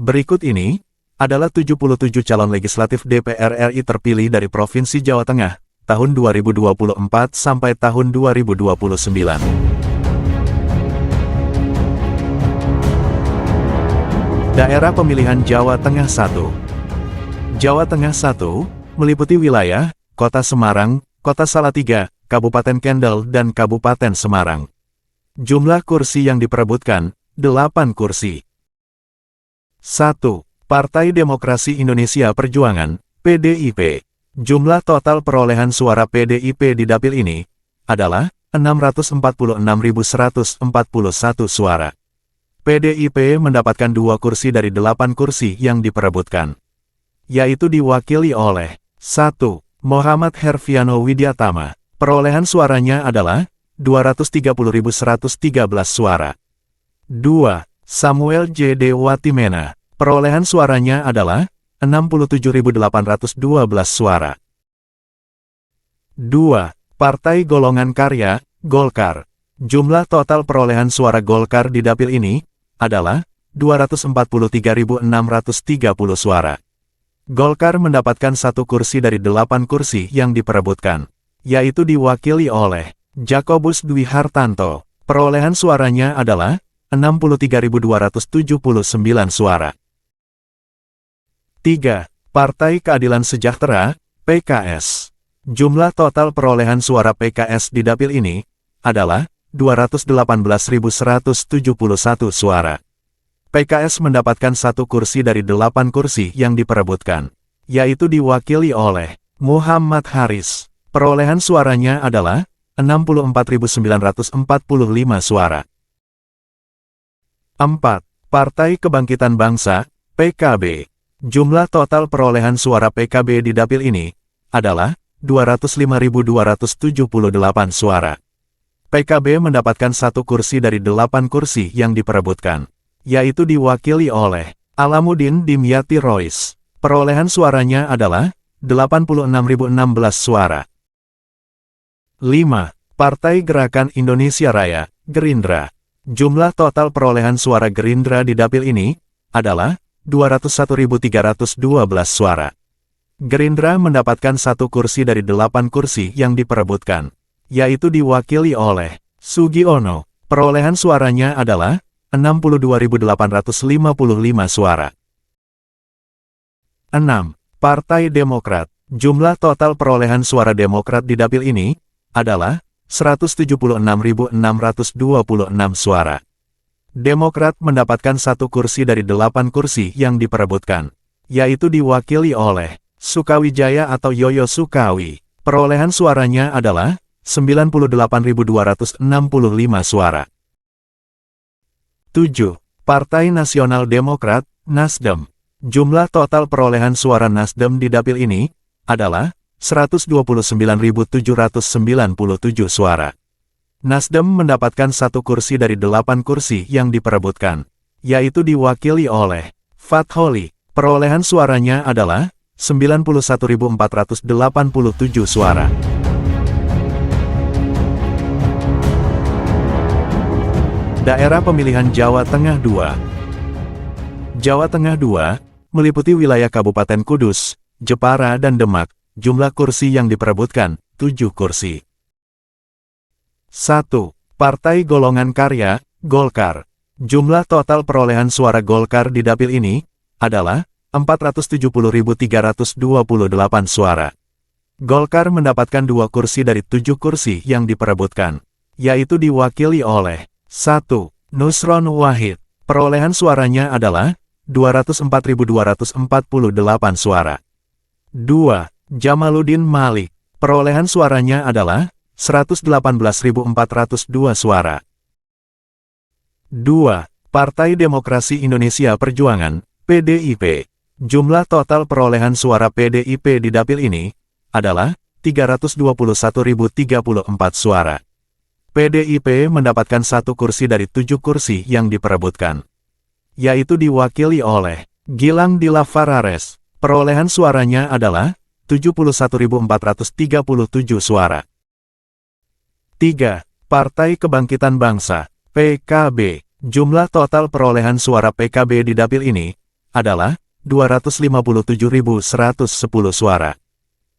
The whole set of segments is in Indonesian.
Berikut ini adalah 77 calon legislatif DPR RI terpilih dari Provinsi Jawa Tengah tahun 2024 sampai tahun 2029. Daerah Pemilihan Jawa Tengah 1. Jawa Tengah 1 meliputi wilayah Kota Semarang, Kota Salatiga, Kabupaten Kendal, dan Kabupaten Semarang. Jumlah kursi yang diperebutkan 8 kursi. 1. Partai Demokrasi Indonesia Perjuangan, PDIP. Jumlah total perolehan suara PDIP di dapil ini adalah 646.141 suara. PDIP mendapatkan 2 kursi dari 8 kursi yang diperebutkan, yaitu diwakili oleh 1. Muhammad Herfiano Widyatama. Perolehan suaranya adalah 230.113 suara. 2. Samuel J. Dewatimena. Perolehan suaranya adalah 67.812 suara. 2. Partai Golongan Karya, Golkar. Jumlah total perolehan suara Golkar di dapil ini adalah 243.630 suara. Golkar mendapatkan 1 kursi dari 8 kursi yang diperebutkan, yaitu diwakili oleh Jakobus Dwi Hartanto. Perolehan suaranya adalah 63.279 suara. 3. Partai Keadilan Sejahtera, PKS. Jumlah total perolehan suara PKS di dapil ini adalah 218.171 suara. PKS mendapatkan 1 kursi dari 8 kursi yang diperebutkan, yaitu diwakili oleh Muhammad Haris. Perolehan suaranya adalah 64.945 suara. 4. Partai Kebangkitan Bangsa, PKB. Jumlah total perolehan suara PKB di dapil ini adalah 205.278 suara. PKB mendapatkan 1 kursi dari 8 kursi yang diperebutkan, yaitu diwakili oleh Alamuddin Dimyati Rois. Perolehan suaranya adalah 86.016 suara. 5. Partai Gerakan Indonesia Raya, Gerindra. Jumlah total perolehan suara Gerindra di dapil ini adalah 201.312 suara. Gerindra mendapatkan 1 kursi dari 8 kursi yang diperebutkan, yaitu diwakili oleh Sugiono. Perolehan suaranya adalah 62.855 suara. 6. Partai Demokrat. Jumlah total perolehan suara Demokrat di dapil ini adalah 176.626 suara. Demokrat mendapatkan 1 kursi dari 8 kursi yang diperebutkan, yaitu diwakili oleh Sukawijaya atau Yoyo Sukawi. Perolehan suaranya adalah 98.265 suara. 7. Partai Nasional Demokrat, Nasdem. Jumlah total perolehan suara Nasdem di dapil ini adalah 129.797 suara. Nasdem mendapatkan 1 kursi dari 8 kursi yang diperebutkan, yaitu diwakili oleh Fatholi. Perolehan suaranya adalah 91.487 suara. Daerah Pemilihan Jawa Tengah 2. Jawa Tengah 2 meliputi wilayah Kabupaten Kudus, Jepara, dan Demak. Jumlah kursi yang diperebutkan 7 kursi. 1. Partai Golongan Karya, Golkar. Jumlah total perolehan suara Golkar di dapil ini adalah 470.328 suara. Golkar mendapatkan 2 kursi dari 7 kursi yang diperebutkan, yaitu diwakili oleh 1. Nusron Wahid. Perolehan suaranya adalah 204.248 suara. 2. Jamaluddin Malik. Perolehan suaranya adalah 118.402 suara. 2. Partai Demokrasi Indonesia Perjuangan, PDIP. Jumlah total perolehan suara PDIP di dapil ini adalah 321.034 suara. PDIP mendapatkan 1 kursi dari 7 kursi yang diperebutkan, yaitu diwakili oleh Gilang Dilafarares. Perolehan suaranya adalah 71.437 suara. 3. Partai Kebangkitan Bangsa, PKB. Jumlah total perolehan suara PKB di dapil ini adalah 257.110 suara.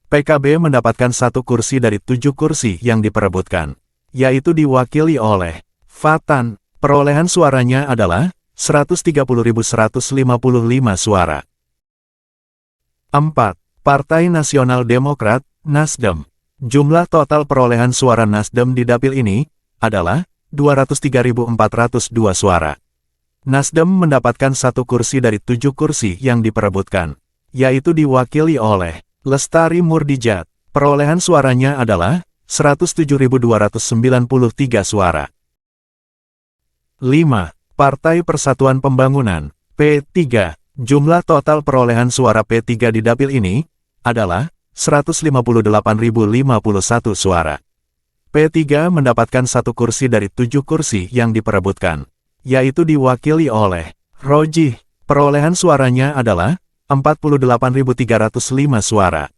PKB mendapatkan 1 kursi dari 7 kursi yang diperebutkan, yaitu diwakili oleh Fatan. Perolehan suaranya adalah 130.155 suara. 4. Partai Nasional Demokrat, Nasdem. Jumlah total perolehan suara Nasdem di dapil ini adalah 203.402 suara. Nasdem mendapatkan 1 kursi dari 7 kursi yang diperebutkan, yaitu diwakili oleh Lestari Murdijat. Perolehan suaranya adalah 107.293 suara. 5. Partai Persatuan Pembangunan, P3. Jumlah total perolehan suara P3 di dapil ini adalah 158.051 suara. P3 mendapatkan 1 kursi dari 7 kursi yang diperebutkan, yaitu diwakili oleh Rojih. Perolehan suaranya adalah 48.305 suara.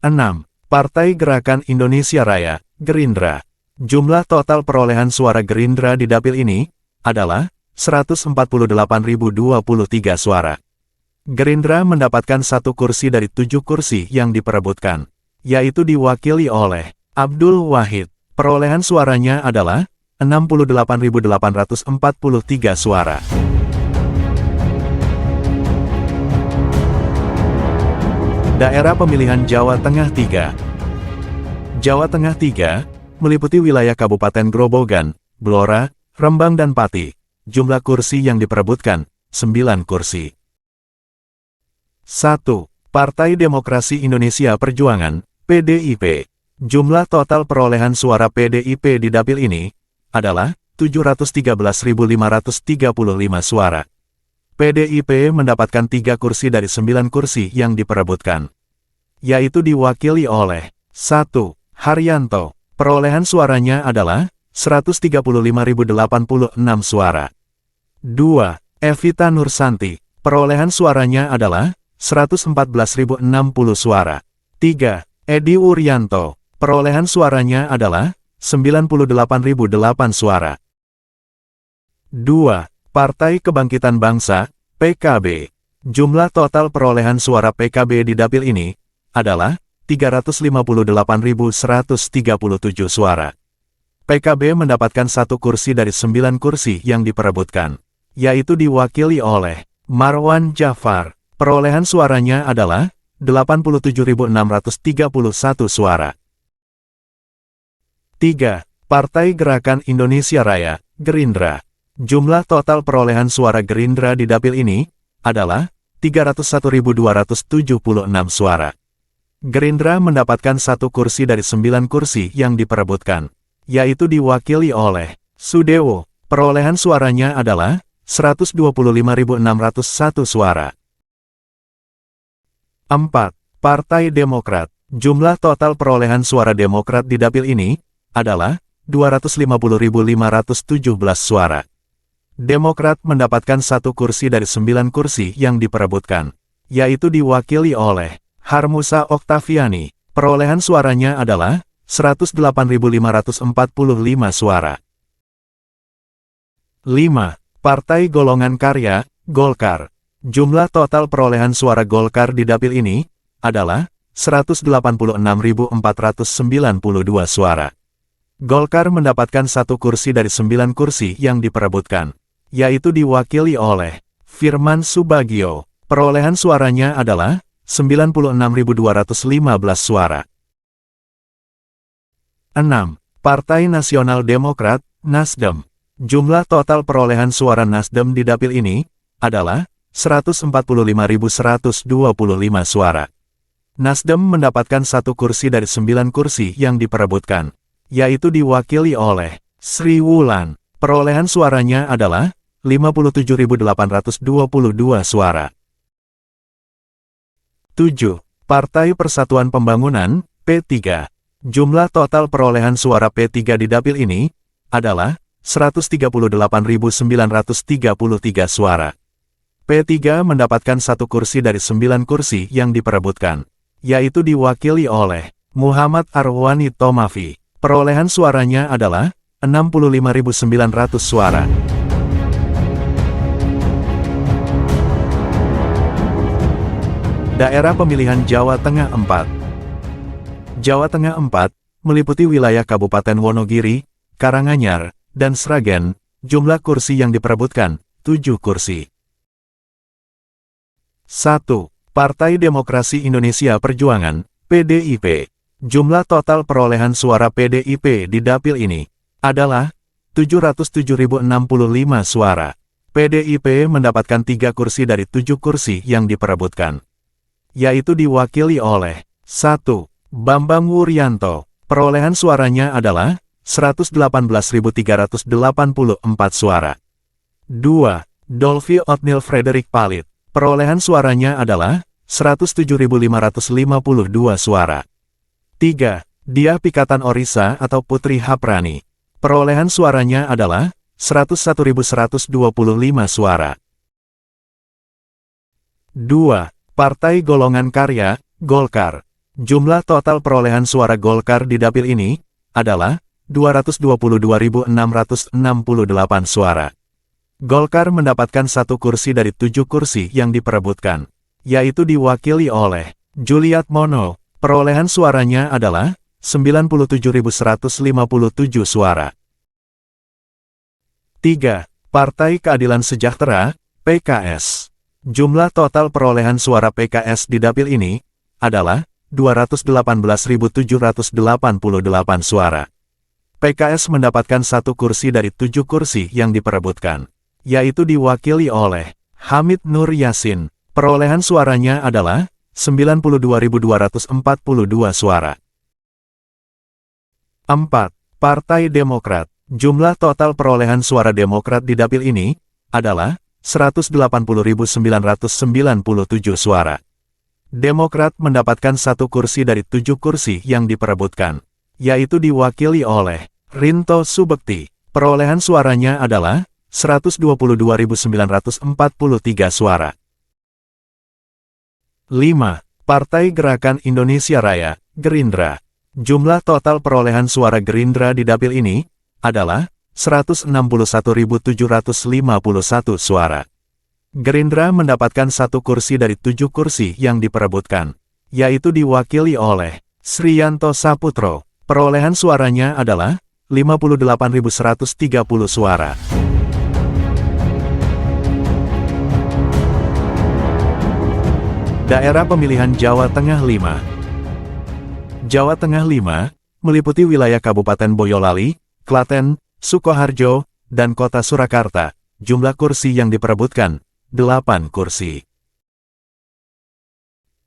6. Partai Gerakan Indonesia Raya, Gerindra. Jumlah total perolehan suara Gerindra di dapil ini adalah 148.023 suara. Gerindra mendapatkan 1 kursi dari 7 kursi yang diperebutkan, yaitu diwakili oleh Abdul Wahid. Perolehan suaranya adalah 68.843 suara. Daerah Pemilihan Jawa Tengah 3. Jawa Tengah 3 meliputi wilayah Kabupaten Grobogan, Blora, Rembang dan Pati. Jumlah kursi yang diperebutkan, 9 kursi. 1. Partai Demokrasi Indonesia Perjuangan, PDIP. Jumlah total perolehan suara PDIP di dapil ini adalah 713.535 suara. PDIP mendapatkan 3 kursi dari 9 kursi yang diperebutkan, yaitu diwakili oleh 1. Haryanto. Perolehan suaranya adalah 135.086 suara. 2. Evita Nursanti. Perolehan suaranya adalah 114.060 suara. 3. Edi Wuryanto. Perolehan suaranya adalah 98.008 suara. 2. Partai Kebangkitan Bangsa, PKB. Jumlah total perolehan suara PKB di dapil ini adalah 358.137 suara. PKB mendapatkan 1 kursi dari 9 kursi yang diperebutkan, yaitu diwakili oleh Marwan Jafar. Perolehan suaranya adalah 87.631 suara. 3. Partai Gerakan Indonesia Raya, Gerindra. Jumlah total perolehan suara Gerindra di dapil ini adalah 301.276 suara. Gerindra mendapatkan 1 kursi dari 9 kursi yang diperebutkan, yaitu diwakili oleh Sudewo. Perolehan suaranya adalah 125.601 suara. 4. Partai Demokrat. Jumlah total perolehan suara Demokrat di dapil ini adalah 250.517 suara. Demokrat mendapatkan 1 kursi dari 9 kursi yang diperebutkan, yaitu diwakili oleh Harmusa Oktaviani. Perolehan suaranya adalah 108.545 suara. 5. Partai Golongan Karya, Golkar. Jumlah total perolehan suara Golkar di dapil ini adalah 186.492 suara. Golkar mendapatkan 1 kursi dari 9 kursi yang diperebutkan, yaitu diwakili oleh Firman Subagio. Perolehan suaranya adalah 96.215 suara. 6. Partai Nasional Demokrat, Nasdem. Jumlah total perolehan suara Nasdem di dapil ini adalah 145.125 suara. Nasdem mendapatkan 1 kursi dari 9 kursi yang diperebutkan, yaitu diwakili oleh Sri Wulan. Perolehan suaranya adalah 57.822 suara. 7. Partai Persatuan Pembangunan, P3. Jumlah total perolehan suara P3 di dapil ini adalah 138.933 suara. P3 mendapatkan 1 kursi dari 9 kursi yang diperebutkan, yaitu diwakili oleh Muhammad Arwani Tomafi. Perolehan suaranya adalah 65.900 suara. Daerah pemilihan Jawa Tengah 4. Jawa Tengah 4, meliputi wilayah Kabupaten Wonogiri, Karanganyar, dan Sragen. Jumlah kursi yang diperebutkan, 7 kursi. 1. Partai Demokrasi Indonesia Perjuangan, PDIP. Jumlah total perolehan suara PDIP di dapil ini adalah 707.065 suara. PDIP mendapatkan 3 kursi dari 7 kursi yang diperebutkan, yaitu diwakili oleh 1. Bambang Wuryanto. Perolehan suaranya adalah 118.384 suara. 2. Dolphy Othniel Frederick Palit. Perolehan suaranya adalah 107.552 suara. 3. Diah Pikatan Orisa atau Putri Haprani. Perolehan suaranya adalah 101.125 suara. 2. Partai Golongan Karya, Golkar. Jumlah total perolehan suara Golkar di dapil ini adalah 222.668 suara. Golkar mendapatkan 1 kursi dari 7 kursi yang diperebutkan, yaitu diwakili oleh Juliat Mono. Perolehan suaranya adalah 97.157 suara. 3. Partai Keadilan Sejahtera, PKS. Jumlah total perolehan suara PKS di dapil ini adalah 218.788 suara. PKS mendapatkan 1 kursi dari 7 kursi yang diperebutkan, yaitu diwakili oleh Hamid Nur Yasin. Perolehan suaranya adalah 92.242 suara. 4. Partai Demokrat. Jumlah total perolehan suara Demokrat di dapil ini adalah 180.997 suara. Demokrat mendapatkan 1 kursi dari 7 kursi yang diperebutkan, yaitu diwakili oleh Rinto Subekti. Perolehan suaranya adalah 122.943 suara. 5. Partai Gerakan Indonesia Raya, Gerindra. Jumlah total perolehan suara Gerindra di dapil ini adalah 161.751 suara. Gerindra mendapatkan 1 kursi dari 7 kursi yang diperebutkan, yaitu diwakili oleh Sriyanto Saputro. Perolehan suaranya adalah 58.130 suara. Daerah pemilihan Jawa Tengah 5. Jawa Tengah 5, meliputi wilayah Kabupaten Boyolali, Klaten, Sukoharjo, dan Kota Surakarta. Jumlah kursi yang diperebutkan, 8 kursi.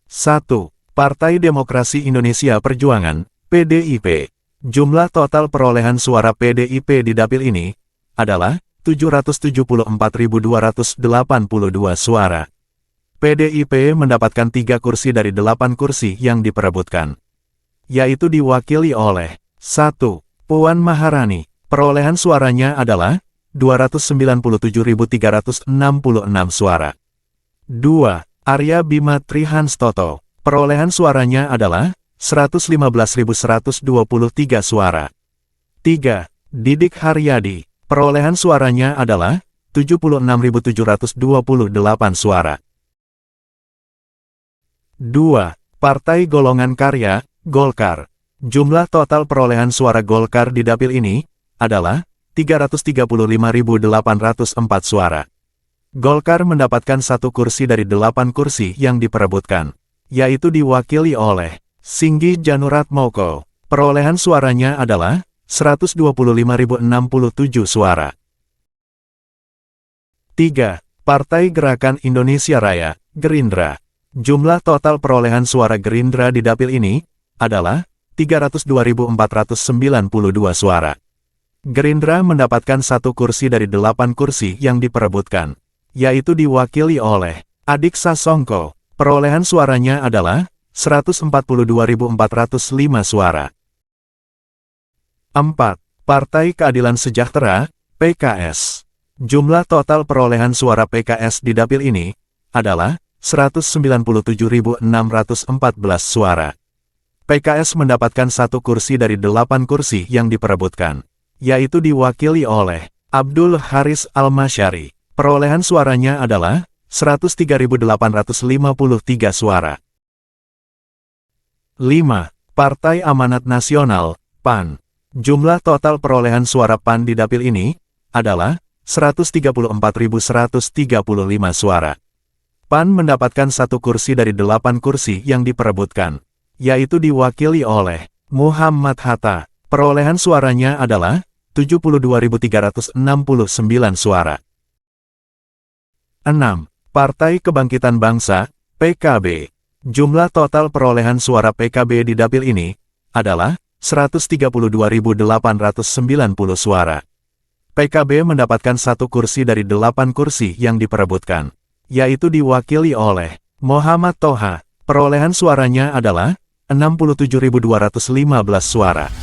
1. Partai Demokrasi Indonesia Perjuangan, PDIP. Jumlah total perolehan suara PDIP di dapil ini adalah 774.282 suara. PDIP mendapatkan 3 kursi dari 8 kursi yang diperebutkan, yaitu diwakili oleh 1. Puan Maharani. Perolehan suaranya adalah 297.366 suara. 2. Arya Bima Trihanstoto. Perolehan suaranya adalah 115.123 suara. 3. Didik Haryadi. Perolehan suaranya adalah 76.728 suara. 2. Partai Golongan Karya, Golkar. Jumlah total perolehan suara Golkar di dapil ini adalah 335.804 suara. Golkar mendapatkan 1 kursi dari 8 kursi yang diperebutkan, yaitu diwakili oleh Singgi Januratmoko. Perolehan suaranya adalah 125.067 suara. 3. Partai Gerakan Indonesia Raya, Gerindra. Jumlah total perolehan suara Gerindra di dapil ini adalah 302.492 suara. Gerindra mendapatkan 1 kursi dari 8 kursi yang diperebutkan, yaitu diwakili oleh Adik Sasongko. Perolehan suaranya adalah 142.405 suara. 4. Partai Keadilan Sejahtera, PKS. Jumlah total perolehan suara PKS di dapil ini adalah 197.614 suara. PKS mendapatkan 1 kursi dari 8 kursi yang diperebutkan, yaitu diwakili oleh Abdul Haris Al-Masyari. Perolehan suaranya adalah 103.853 suara. 5. Partai Amanat Nasional, PAN. Jumlah total perolehan suara PAN di dapil ini adalah 134.135 suara. PAN mendapatkan 1 kursi dari 8 kursi yang diperebutkan, yaitu diwakili oleh Muhammad Hatta. Perolehan suaranya adalah 72.369 suara. 6. Partai Kebangkitan Bangsa, PKB. Jumlah total perolehan suara PKB di dapil ini adalah 132.890 suara. PKB mendapatkan 1 kursi dari 8 kursi yang diperebutkan, yaitu diwakili oleh Muhammad Toha. Perolehan suaranya adalah 67.215 suara.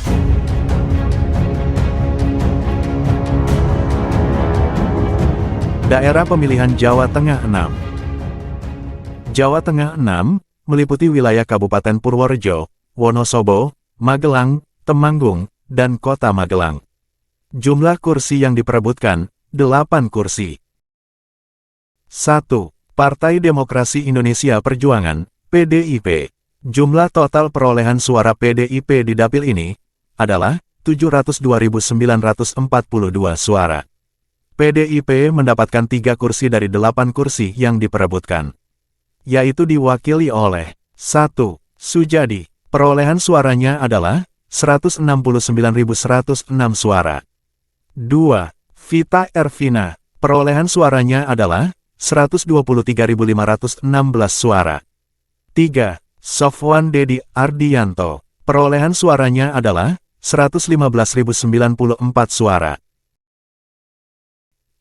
Daerah Pemilihan Jawa Tengah 6. Jawa Tengah 6 meliputi wilayah Kabupaten Purworejo, Wonosobo, Magelang, Temanggung, dan Kota Magelang. Jumlah kursi yang diperebutkan, 8 kursi. 1. Partai Demokrasi Indonesia Perjuangan, PDIP. Jumlah total perolehan suara PDIP di dapil ini adalah 702.942 suara. PDIP mendapatkan 3 kursi dari 8 kursi yang diperebutkan, yaitu diwakili oleh 1. Sujadi. Perolehan suaranya adalah 169.106 suara. 2. Vita Ervina. Perolehan suaranya adalah 123.516 suara. 3. Sofwan Dedi Ardianto. Perolehan suaranya adalah 115.094 suara.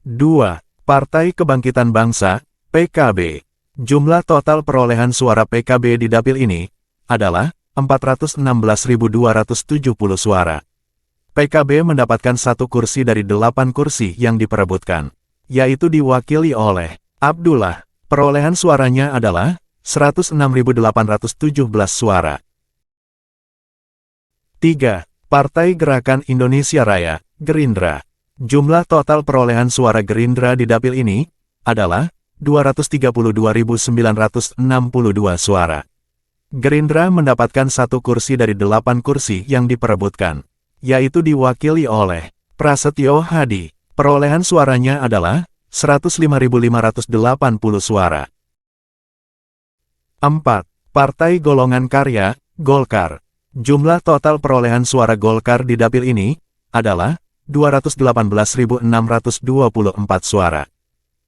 2. Partai Kebangkitan Bangsa, PKB. Jumlah total perolehan suara PKB di dapil ini adalah 416.270 suara. PKB mendapatkan 1 kursi dari 8 kursi yang diperebutkan, yaitu diwakili oleh Abdullah. Perolehan suaranya adalah 106.817 suara. 3. Partai Gerakan Indonesia Raya, Gerindra. Jumlah total perolehan suara Gerindra di dapil ini adalah 232.962 suara. Gerindra mendapatkan 1 kursi dari 8 kursi yang diperebutkan, yaitu diwakili oleh Prasetyo Hadi. Perolehan suaranya adalah 105.580 suara. 4. Partai Golongan Karya, Golkar. Jumlah total perolehan suara Golkar di dapil ini adalah 218.624 suara.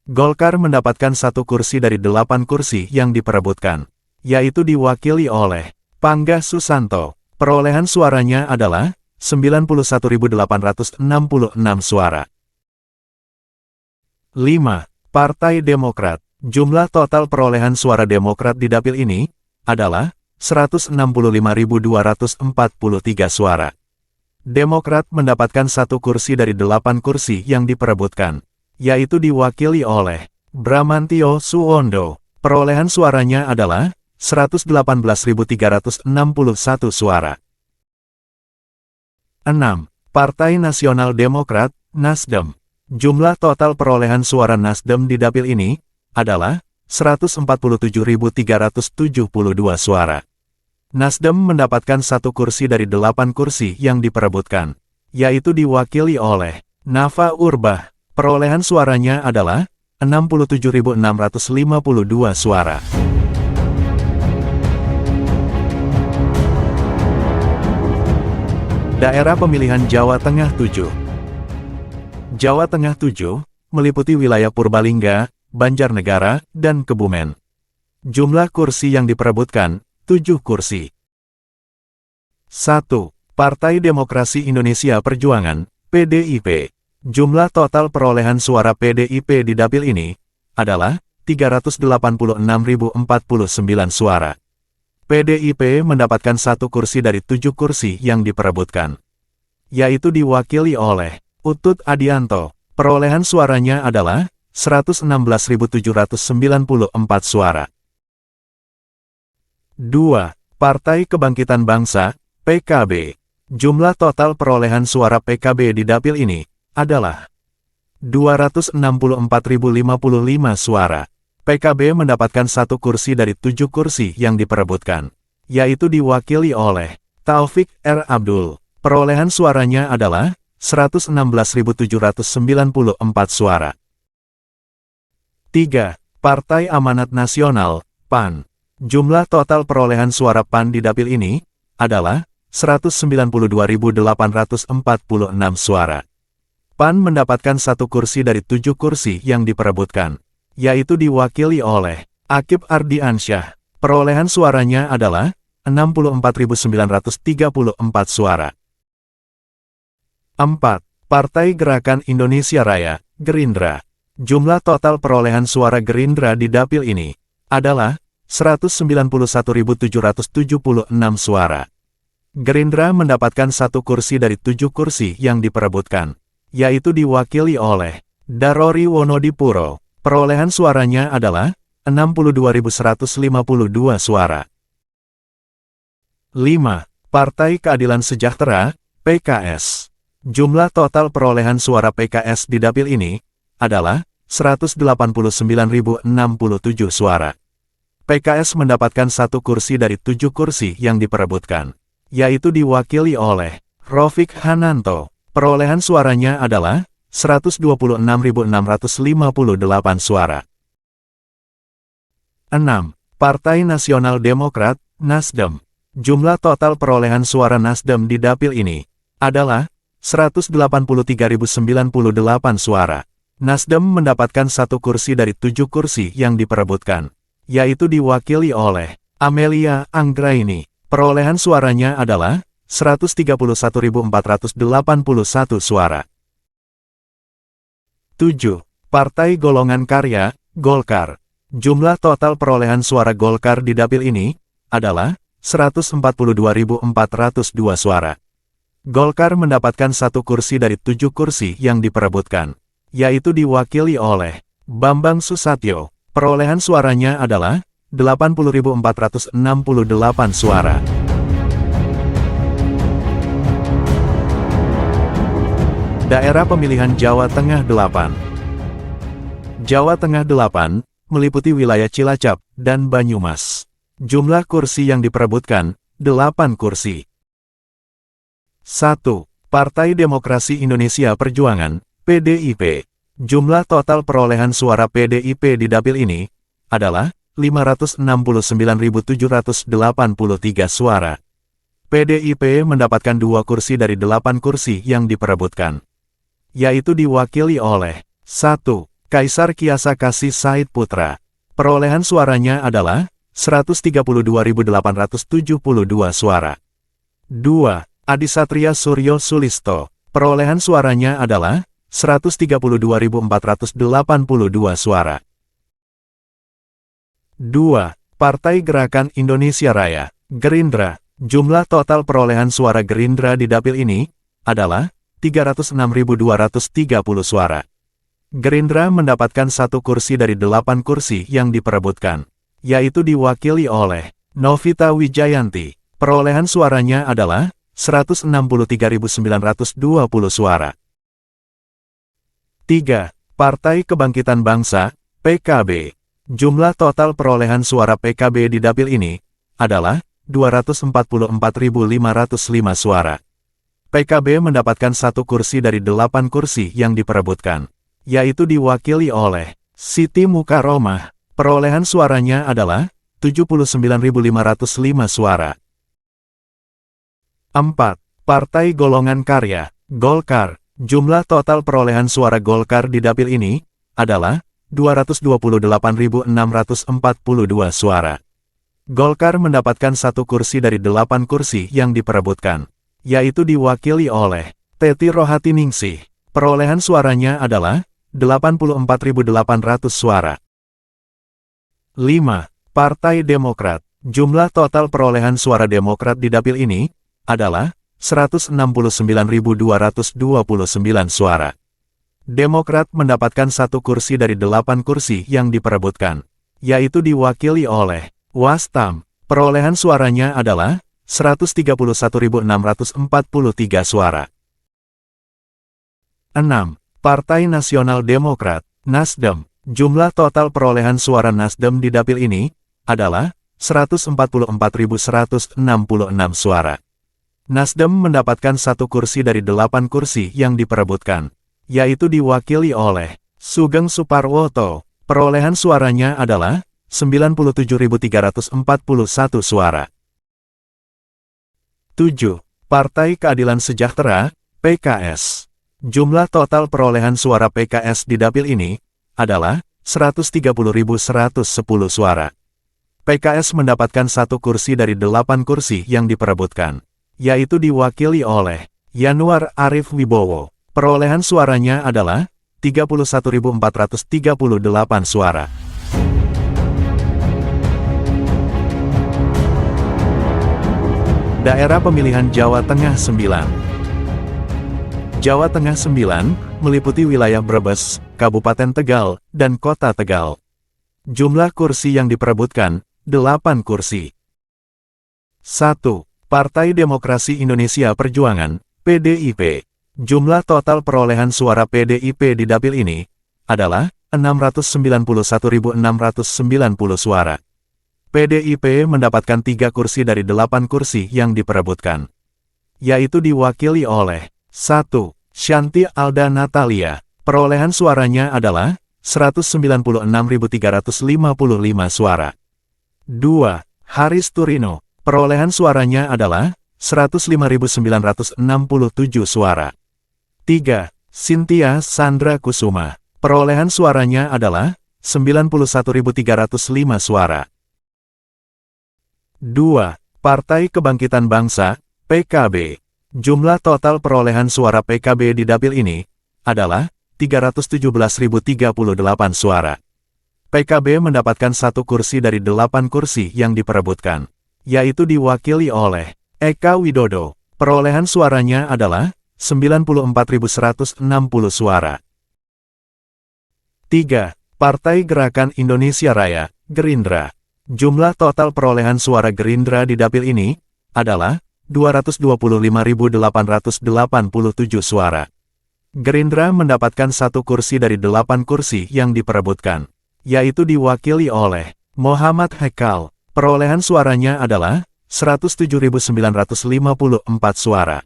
Golkar mendapatkan 1 kursi dari 8 kursi yang diperebutkan, yaitu diwakili oleh Pangga Susanto. Perolehan suaranya adalah 91.866 suara. 5. Partai Demokrat. Jumlah total perolehan suara Demokrat di dapil ini adalah 165.243 suara. Demokrat mendapatkan 1 kursi dari 8 kursi yang diperebutkan, yaitu diwakili oleh Bramantio Suwondo. Perolehan suaranya adalah 118.361 suara. 6. Partai Nasional Demokrat, Nasdem. Jumlah total perolehan suara Nasdem di dapil ini adalah 147.372 suara. Nasdem mendapatkan 1 kursi dari 8 kursi yang diperebutkan, yaitu diwakili oleh Nafa Urbah. Perolehan suaranya adalah 67.652 suara. Daerah Pemilihan Jawa Tengah 7. Jawa Tengah 7 meliputi wilayah Purbalingga, Banjarnegara, dan Kebumen. Jumlah kursi yang diperebutkan, 7 kursi. 1. Partai Demokrasi Indonesia Perjuangan, PDIP. Jumlah total perolehan suara PDIP di dapil ini adalah 386.049 suara. PDIP mendapatkan 1 kursi dari 7 kursi yang diperebutkan, yaitu diwakili oleh Utut Adianto. Perolehan suaranya adalah 116.794 suara. 2. Partai Kebangkitan Bangsa, PKB. Jumlah total perolehan suara PKB di dapil ini adalah 264.055 suara. PKB mendapatkan 1 kursi dari 7 kursi yang diperebutkan, yaitu diwakili oleh Taufik R. Abdul. Perolehan suaranya adalah 116.794 suara. 3. Partai Amanat Nasional, PAN. Jumlah total perolehan suara PAN di dapil ini adalah 192.846 suara. PAN mendapatkan 1 kursi dari 7 kursi yang diperebutkan, yaitu diwakili oleh Akip Ardiansyah. Perolehan suaranya adalah 64.934 suara. 4. Partai Gerakan Indonesia Raya, Gerindra. Jumlah total perolehan suara Gerindra di dapil ini adalah 191.776 suara. Gerindra mendapatkan 1 kursi dari 7 kursi yang diperebutkan, yaitu diwakili oleh Darori Wonodipuro. Perolehan suaranya adalah 62.152 suara. 5. Partai Keadilan Sejahtera, PKS. Jumlah total perolehan suara PKS di dapil ini adalah 189.067 suara. PKS mendapatkan 1 kursi dari 7 kursi yang diperebutkan, yaitu diwakili oleh Rofik Hananto. Perolehan suaranya adalah 126.658 suara. 6. Partai Nasional Demokrat, Nasdem. Jumlah total perolehan suara Nasdem di dapil ini adalah 183.098 suara. Nasdem mendapatkan 1 kursi dari 7 kursi yang diperebutkan, yaitu diwakili oleh Amelia Anggraini. Perolehan suaranya adalah 131.481 suara. 7. Partai Golongan Karya, Golkar. Jumlah total perolehan suara Golkar di dapil ini adalah 142.402 suara. Golkar mendapatkan 1 kursi dari 7 kursi yang diperebutkan, yaitu diwakili oleh Bambang Susatyo. Perolehan suaranya adalah 80.468 suara. Daerah Pemilihan Jawa Tengah 8. Jawa Tengah 8 meliputi wilayah Cilacap dan Banyumas. Jumlah kursi yang diperebutkan 8 kursi. 1. Partai Demokrasi Indonesia Perjuangan, PDIP. Jumlah total perolehan suara PDIP di dapil ini adalah 569.783 suara. PDIP mendapatkan 2 kursi dari 8 kursi yang diperebutkan, yaitu diwakili oleh 1. Kaisar Kiasa Kasih Said Putra. Perolehan suaranya adalah 132.872 suara. 2. Adisatria Suryo Sulisto. Perolehan suaranya adalah 132.482 suara. 2. Partai Gerakan Indonesia Raya, Gerindra. Jumlah total perolehan suara Gerindra di dapil ini adalah 306.230 suara. Gerindra mendapatkan 1 kursi dari 8 kursi yang diperebutkan, yaitu diwakili oleh Novita Wijayanti. Perolehan suaranya adalah 163.920 suara. 3. Partai Kebangkitan Bangsa, PKB. Jumlah total perolehan suara PKB di dapil ini adalah 244.505 suara. PKB mendapatkan 1 kursi dari 8 kursi yang diperebutkan, yaitu diwakili oleh Siti Mukaromah. Perolehan suaranya adalah 79.505 suara. 4. Partai Golongan Karya, Golkar. Jumlah total perolehan suara Golkar di dapil ini adalah 228.642 suara. Golkar mendapatkan 1 kursi dari 8 kursi yang diperebutkan, yaitu diwakili oleh Teti Rohati Ningsih. Perolehan suaranya adalah 84.800 suara. 5. Partai Demokrat. Jumlah total perolehan suara Demokrat di dapil ini adalah 169.229 suara. Demokrat mendapatkan 1 kursi dari 8 kursi yang diperebutkan, yaitu diwakili oleh Wastam. Perolehan suaranya adalah 131.643 suara. 6. Partai Nasional Demokrat, Nasdem. Jumlah total perolehan suara Nasdem di dapil ini adalah 144.166 suara. Nasdem mendapatkan 1 kursi dari 8 kursi yang diperebutkan, yaitu diwakili oleh Sugeng Suparwoto. Perolehan suaranya adalah 97.341 suara. 7. Partai Keadilan Sejahtera, PKS. Jumlah total perolehan suara PKS di dapil ini adalah 130.110 suara. PKS mendapatkan 1 kursi dari 8 kursi yang diperebutkan, yaitu diwakili oleh Yanuar Arif Wibowo. Perolehan suaranya adalah 31.438 suara. Daerah Pemilihan Jawa Tengah 9. Jawa Tengah 9 meliputi wilayah Brebes, Kabupaten Tegal, dan Kota Tegal. Jumlah kursi yang diperebutkan, 8 kursi. 1. Partai Demokrasi Indonesia Perjuangan, PDIP. Jumlah total perolehan suara PDIP di dapil ini adalah 691.690 suara. PDIP mendapatkan 3 kursi dari 8 kursi yang diperebutkan, yaitu diwakili oleh 1. Shanti Alda Natalia. Perolehan suaranya adalah 196.355 suara. 2. Haris Turino. Perolehan suaranya adalah 105.967 suara. 3. Cynthia Sandra Kusuma. Perolehan suaranya adalah 91.305 suara. 2. Partai Kebangkitan Bangsa, PKB. Jumlah total perolehan suara PKB di dapil ini adalah 317.038 suara. PKB mendapatkan 1 kursi dari 8 kursi yang diperebutkan, yaitu diwakili oleh Eka Widodo. Perolehan suaranya adalah 94.160 suara. 3. Partai Gerakan Indonesia Raya, Gerindra. Jumlah total perolehan suara Gerindra di dapil ini adalah 225.887 suara. Gerindra mendapatkan 1 kursi dari 8 kursi yang diperebutkan, yaitu diwakili oleh Muhammad Hekal. Perolehan suaranya adalah 107.954 suara.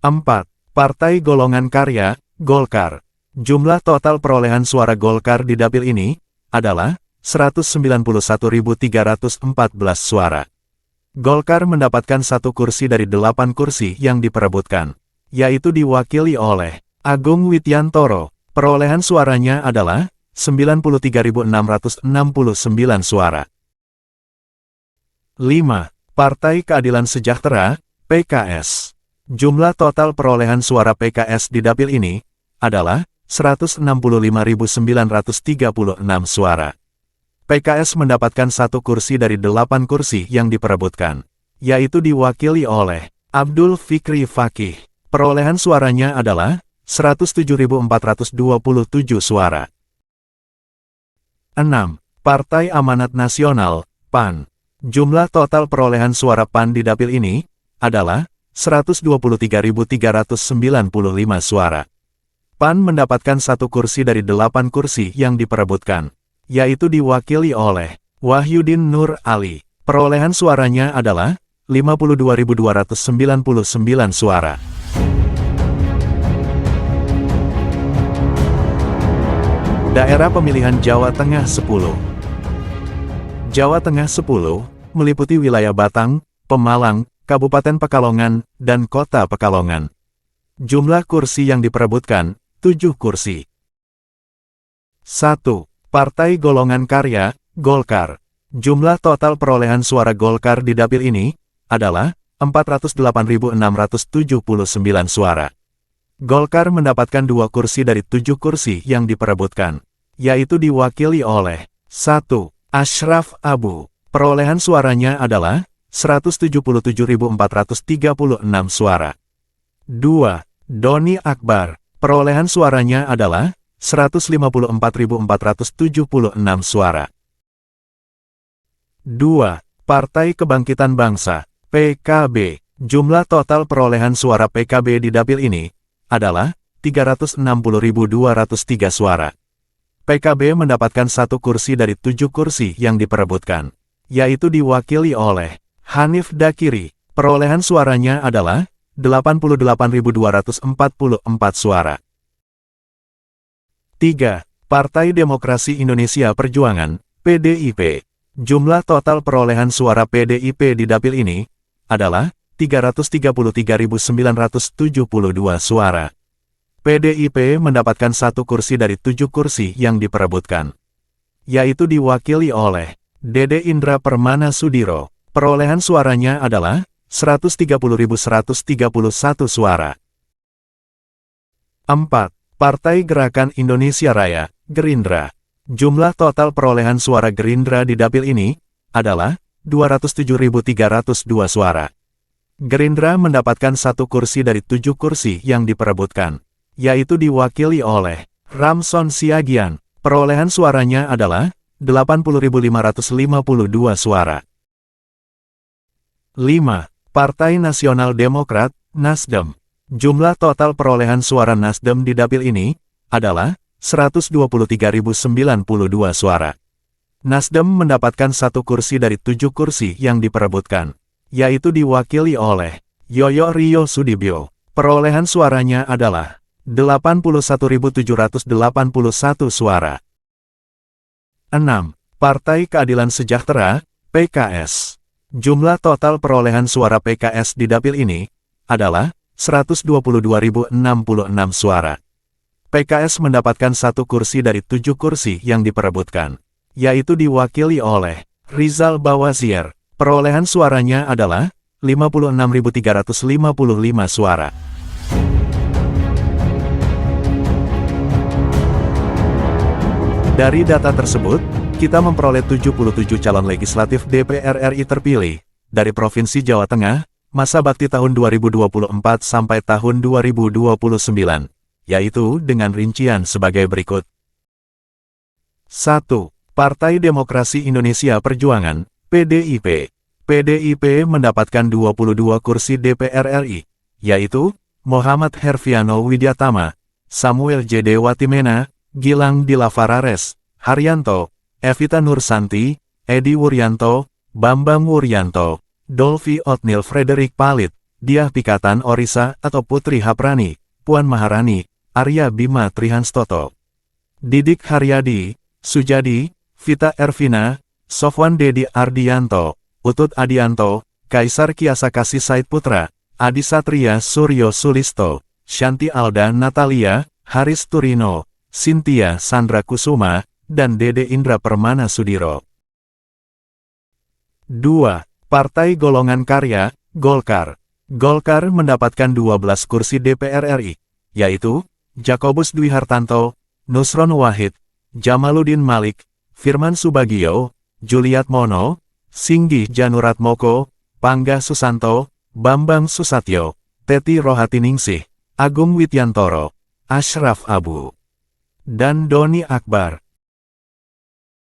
4. Partai Golongan Karya, Golkar. Jumlah total perolehan suara Golkar di dapil ini adalah 191.314 suara. Golkar mendapatkan 1 kursi dari 8 kursi yang diperebutkan, yaitu diwakili oleh Agung Widyantoro. Perolehan suaranya adalah 93.669 suara. 5. Partai Keadilan Sejahtera, PKS. Jumlah total perolehan suara PKS di dapil ini adalah 165.936 suara. PKS mendapatkan 1 kursi dari 8 kursi yang diperebutkan, yaitu diwakili oleh Abdul Fikri Fakih. Perolehan suaranya adalah 107.427 suara. 6. Partai Amanat Nasional, PAN. Jumlah total perolehan suara PAN di dapil ini adalah 123.395 suara. PAN mendapatkan 1 kursi dari 8 kursi yang diperebutkan, yaitu diwakili oleh Wahyudin Nur Ali. Perolehan suaranya adalah 52.299 suara. Daerah Pemilihan Jawa Tengah 10. Jawa Tengah 10 meliputi wilayah Batang, Pemalang, Kabupaten Pekalongan, dan Kota Pekalongan. Jumlah kursi yang diperebutkan, 7 kursi. 1. Partai Golongan Karya, Golkar. Jumlah total perolehan suara Golkar di dapil ini adalah 408.679 suara. Golkar mendapatkan 2 kursi dari 7 kursi yang diperebutkan, yaitu diwakili oleh 1. Ashraf Abu. Perolehan suaranya adalah 177.436 suara. 2. Doni Akbar. Perolehan suaranya adalah 154.476 suara. 2. Partai Kebangkitan Bangsa, PKB. Jumlah total perolehan suara PKB di dapil ini adalah 360.203 suara. PKB mendapatkan 1 kursi dari 7 kursi yang diperebutkan, yaitu diwakili oleh Hanif Dakiri. Perolehan suaranya adalah 88.244 suara. 3. Partai Demokrasi Indonesia Perjuangan, PDIP. Jumlah total perolehan suara PDIP di dapil ini adalah 333.972 suara. PDIP mendapatkan 1 kursi dari 7 kursi yang diperebutkan, yaitu diwakili oleh Dede Indra Permana Sudiro. Perolehan suaranya adalah 130.131 suara. 4. Partai Gerakan Indonesia Raya, Gerindra. Jumlah total perolehan suara Gerindra di dapil ini adalah 207.302 suara. Gerindra mendapatkan 1 kursi dari 7 kursi yang diperebutkan, yaitu diwakili oleh Ramson Siagian. Perolehan suaranya adalah 80.552 suara. 5. Partai Nasional Demokrat, Nasdem. Jumlah total perolehan suara Nasdem di dapil ini adalah 123.092 suara. Nasdem mendapatkan 1 kursi dari 7 kursi yang diperebutkan, yaitu diwakili oleh Yoyo Ryo Sudibyo. Perolehan suaranya adalah 81.781 suara. 6. Partai Keadilan Sejahtera, PKS. Jumlah total perolehan suara PKS di dapil ini adalah 122.066 suara. PKS mendapatkan 1 kursi dari 7 kursi yang diperebutkan, yaitu diwakili oleh Rizal Bawazir. Perolehan suaranya adalah 56.355 suara. Dari data tersebut, kita memperoleh 77 calon legislatif DPR RI terpilih dari Provinsi Jawa Tengah, masa bakti tahun 2024 sampai tahun 2029, yaitu dengan rincian sebagai berikut. 1. Partai Demokrasi Indonesia Perjuangan, PDIP. PDIP mendapatkan 22 kursi DPR RI, yaitu Muhammad Herfiano Widyatama, Samuel J. Dewatimena, Gilang Dilavarares, Haryanto, Evita Nursanti, Edi Wuryanto, Bambang Wuryanto, Dolvi Otnil Frederick Palit, Diah Pikatan Orisa atau Putri Haprani, Puan Maharani, Arya Bima Trihanstoto, Didik Haryadi, Sujadi, Vita Ervina, Sofwan Dedi Ardianto, Utut Adianto, Kaisar Kiasa Kasih Said Putra, Adi Satria Suryo Sulisto, Shanti Alda Natalia, Haris Turino, Cynthia Sandra Kusuma, dan Dede Indra Permana Sudiro. 2. Partai Golongan Karya, Golkar. Golkar mendapatkan 12 kursi DPR RI, yaitu Jakobus Dwi Hartanto, Nusron Wahid, Jamaluddin Malik, Firman Subagio, Juliat Mono, Singgih Januratmoko, Pangga Susanto, Bambang Susatyo, Teti Rohatiningsih, Agung Wityantoro, Ashraf Abu, dan Doni Akbar.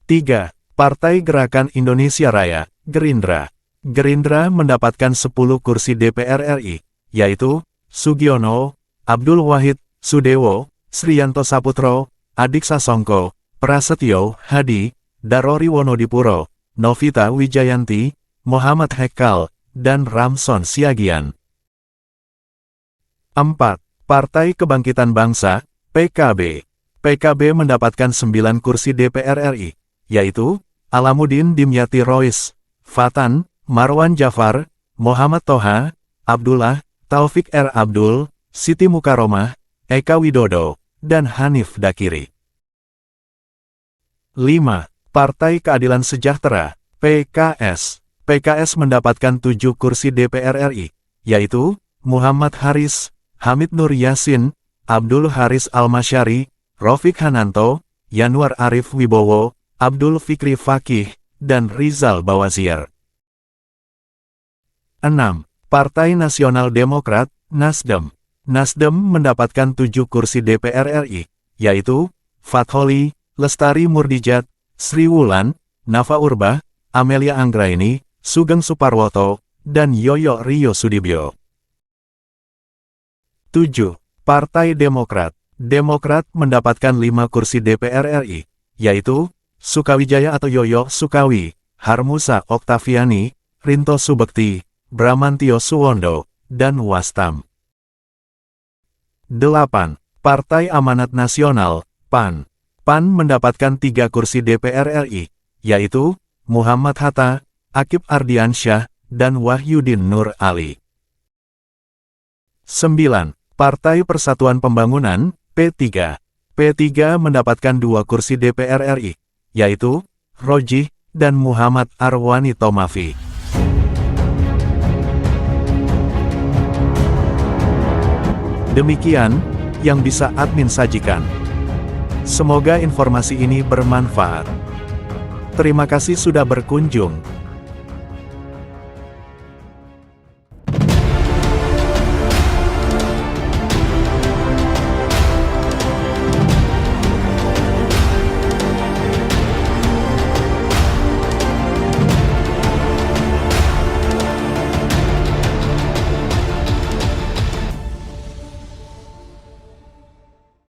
3. Partai Gerakan Indonesia Raya, Gerindra. Gerindra mendapatkan 10 kursi DPR RI, yaitu Sugiono, Abdul Wahid, Sudewo, Sriyanto Saputro, Adik Sasongko, Prasetyo Hadi, Darori Wonodipuro, Novita Wijayanti, Muhammad Hekal, dan Ramson Siagian. 4. Partai Kebangkitan Bangsa, PKB. PKB mendapatkan 9 kursi DPR RI, yaitu Alamuddin Dimyati Rois, Fatan, Marwan Jafar, Muhammad Toha, Abdullah, Taufik R. Abdul, Siti Mukaromah, Eka Widodo, dan Hanif Dakiri. 5. Partai Keadilan Sejahtera, PKS. PKS mendapatkan 7 kursi DPR RI, yaitu Muhammad Haris, Hamid Nur Yasin, Abdul Haris Almasyari, Rofik Hananto, Yanwar Arif Wibowo, Abdul Fikri Fakih, dan Rizal Bawazir. 6. Partai Nasional Demokrat, Nasdem. Nasdem mendapatkan 7 kursi DPR RI, yaitu Fatholi, Lestari Murdijat, Sri Wulan, Nafa Urbah, Amelia Anggraini, Sugeng Suparwoto, dan Yoyo Ryo Sudibyo. 7. Partai Demokrat. Demokrat mendapatkan 5 kursi DPR RI, yaitu Sukawijaya atau Yoyo Sukawi, Harmusa Oktaviani, Rinto Subekti, Bramantio Suwondo, dan Wastam. 8. Partai Amanat Nasional, PAN. PAN mendapatkan 3 kursi DPR RI, yaitu Muhammad Hatta, Akip Ardiansyah, dan Wahyudin Nur Ali. 9. Partai Persatuan Pembangunan, P3. P3 mendapatkan 2 kursi DPR RI, yaitu Rojih dan Muhammad Arwani Tomafi. Demikian yang bisa admin sajikan. Semoga informasi ini bermanfaat. Terima kasih sudah berkunjung.